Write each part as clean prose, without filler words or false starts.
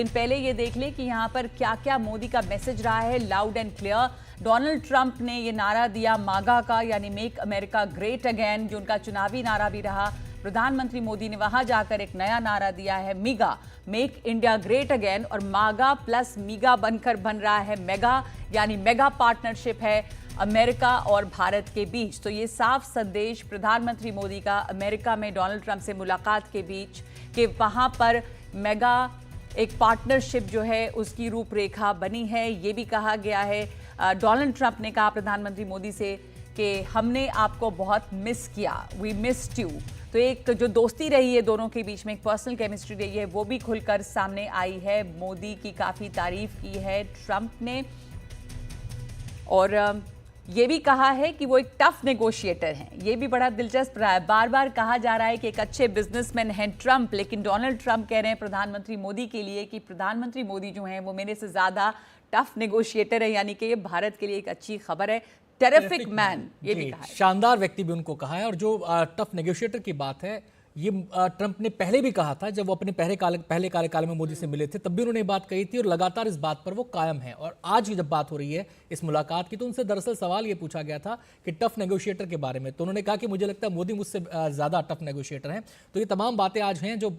पहले ये देख ले कि यहाँ पर क्या क्या मोदी का मैसेज रहा है loud and clear. Donald Trump ने ये नारा दिया मागा का, यानी मेक अमेरिका ग्रेट अगेन, जो उनका चुनावी नारा भी रहा। प्रधानमंत्री मोदी ने वहां जाकर एक नया नारा दिया है मीगा, मेक इंडिया ग्रेट अगेन, और मागा प्लस मीगा बनकर बन रहा है मेगा, यानी मेगा पार्टनरशिप है अमेरिका और भारत के बीच। तो ये साफ संदेश प्रधानमंत्री मोदी का अमेरिका में डोनाल्ड ट्रंप से मुलाकात के बीच कि वहां पर मेगा एक पार्टनरशिप जो है उसकी रूपरेखा बनी है। ये भी कहा गया है, डोनाल्ड ट्रंप ने कहा प्रधानमंत्री मोदी से कि हमने आपको बहुत मिस किया, वी मिस्ड यू। तो एक जो दोस्ती रही है दोनों के बीच में, एक पर्सनल केमिस्ट्री रही है, वो भी खुलकर सामने आई है। मोदी की काफ़ी तारीफ की है ट्रंप ने, और ये भी कहा है कि वो एक टफ नेगोशिएटर हैं। ये भी बड़ा दिलचस्प रहा है। बार बार कहा जा रहा है कि एक अच्छे बिजनेसमैन हैं ट्रंप, लेकिन डोनाल्ड ट्रंप कह रहे हैं प्रधानमंत्री मोदी के लिए कि प्रधानमंत्री मोदी जो हैं वो मेरे से ज़्यादा टफ नेगोशिएटर है, यानी कि ये भारत के लिए एक अच्छी खबर है। टेरिफिक मैन, ये भी कहा है। शानदार व्यक्ति भी उनको कहा है। और जो टफ नेगोशिएटर की बात है, ये ट्रंप ने पहले भी कहा था जब वो अपने पहले कार्यकाल में मोदी से मिले थे, तब भी उन्होंने बात कही थी और लगातार इस बात पर वो कायम है। और आज की जब बात हो रही है इस मुलाकात की, तो उनसे दरअसल सवाल ये पूछा गया था कि टफ नेगोशिएटर के बारे में, तो उन्होंने कहा कि मुझे लगता है मोदी मुझसे ज़्यादा टफ नेगोशिएटर हैं। तो ये तमाम बातें आज हैं जो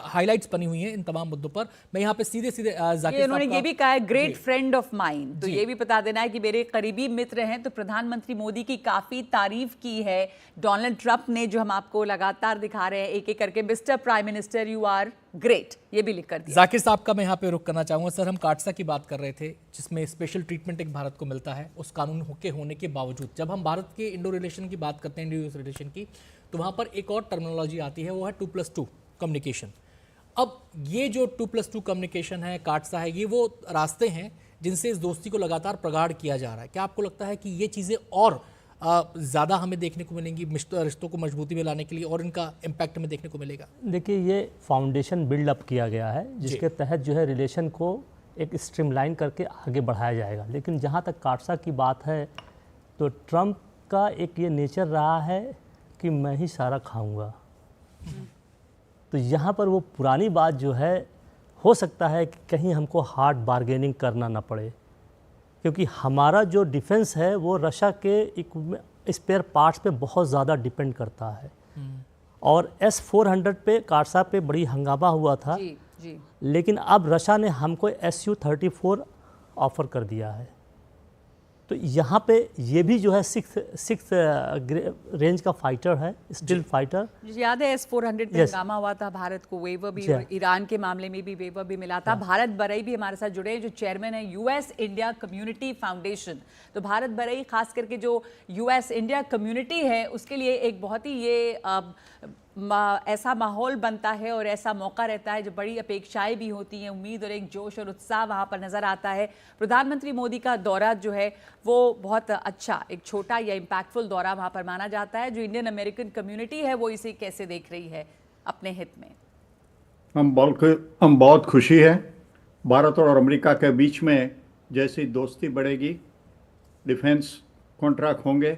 हाईलाइट्स बनी हुई हैं इन तमाम मुद्दों पर। मैं यहाँ पे सीधे उन्होंने ये भी कहा है ग्रेट फ्रेंड ऑफ माइंड। तो ये भी बता देना है कि मेरे करीबी मित्र हैं। तो प्रधानमंत्री मोदी की काफ़ी तारीफ की है डोनाल्ड ट्रंप ने, जो हम आपको लगातार दिखा रहे हैं एक एक करके। Mister prime minister you are great, ये भी लिख कर दिया। जाकिर साहब का मैं यहाँ पे रुक करना चाहूँगा। सर, हम काटसा की बात कर रहे थे जिसमें स्पेशल ट्रीटमेंट एक भारत को मिलता है उस कानून के होने के बावजूद। जब हम भारत के इंडो रिलेशन की बात करते हैं, इंडो यूएस रिलेशन की, तो वहाँ पर एक और टर्मिनोलॉजी आती है, वो है 2+2 कम्युनिकेशन। अब ये जो 2+2 कम्युनिकेशन है, काटसा है, ये वो रास्ते हैं जिनसे इस दोस्ती को लगातार प्रगाढ़ किया जा रहा है। क्या आपको लगता है कि ये चीज़ें और ज़्यादा हमें देखने को मिलेंगी रिश्तों को मजबूती में लाने के लिए, और इनका इम्पैक्ट हमें देखने को मिलेगा? देखिए, ये फाउंडेशन बिल्डअप किया गया है जिसके तहत जो है रिलेशन को एक स्ट्रीमलाइन करके आगे बढ़ाया जाएगा। लेकिन जहाँ तक काटसा की बात है, तो ट्रंप का एक ये नेचर रहा है कि मैं ही सारा खाऊंगा। तो यहाँ पर वो पुरानी बात जो है, हो सकता है कि कहीं हमको हार्ड बार्गेनिंग करना ना पड़े, क्योंकि हमारा जो डिफेंस है वो रशिया के स्पेयर पार्ट्स पे बहुत ज़्यादा डिपेंड करता है। और S-400 पे काटसा पे बड़ी हंगामा हुआ था। जी। लेकिन अब रशिया ने हमको Su-34 ऑफ़र कर दिया है। तो यहाँ पे ये भी जो है सिक्स रेंज का फाइटर है, स्टील फाइटर। याद है S-400 पे हंगामा हुआ था, भारत को वेवर भी, ईरान के मामले में भी वेवर भी मिला था। भारत बरई भी हमारे साथ जुड़े हैं, जो चेयरमैन है US इंडिया कम्युनिटी फाउंडेशन। तो भारत बरई खास करके जो US इंडिया कम्युनिटी है उसके लिए एक बहुत ही ये ऐसा माहौल बनता है और ऐसा मौका रहता है, जो बड़ी अपेक्षाएं भी होती हैं, उम्मीद और एक जोश और उत्साह वहाँ पर नज़र आता है। प्रधानमंत्री मोदी का दौरा जो है वो बहुत अच्छा, एक छोटा या इम्पैक्टफुल दौरा वहाँ पर माना जाता है। जो इंडियन अमेरिकन कम्युनिटी है वो इसे कैसे देख रही है अपने हित में? हम बहुत खुशी है। भारत और अमेरिका के बीच में जैसी दोस्ती बढ़ेगी, डिफेंस कॉन्ट्रैक्ट होंगे,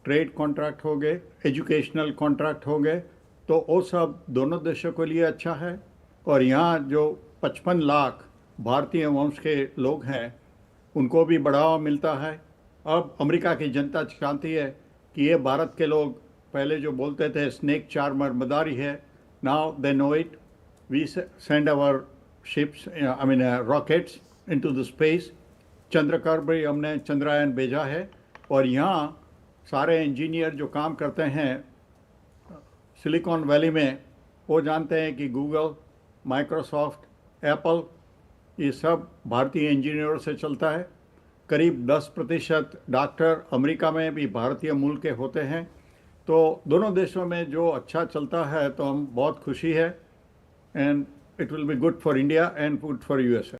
ट्रेड कॉन्ट्रैक्ट हो गए, एजुकेशनल कॉन्ट्रैक्ट हो गए, तो वो सब दोनों देशों के लिए अच्छा है। और यहाँ जो 55 लाख भारतीय वंश के लोग हैं उनको भी बढ़ावा मिलता है। अब अमेरिका की जनता जानती है कि ये भारत के लोग पहले जो बोलते थे स्नेक चार्मर मदारी है, now they know it. We send our ships, rockets into the space. चंद्र पर भी हमने चंद्रयान भेजा है। और यहाँ सारे इंजीनियर जो काम करते हैं सिलिकॉन वैली में, वो जानते हैं कि गूगल, माइक्रोसॉफ्ट, एप्पल, ये सब भारतीय इंजीनियरों से चलता है। करीब 10% डॉक्टर अमेरिका में भी भारतीय मूल के होते हैं। तो दोनों देशों में जो अच्छा चलता है, तो हम बहुत खुशी है। And it will be good for India and good for USA।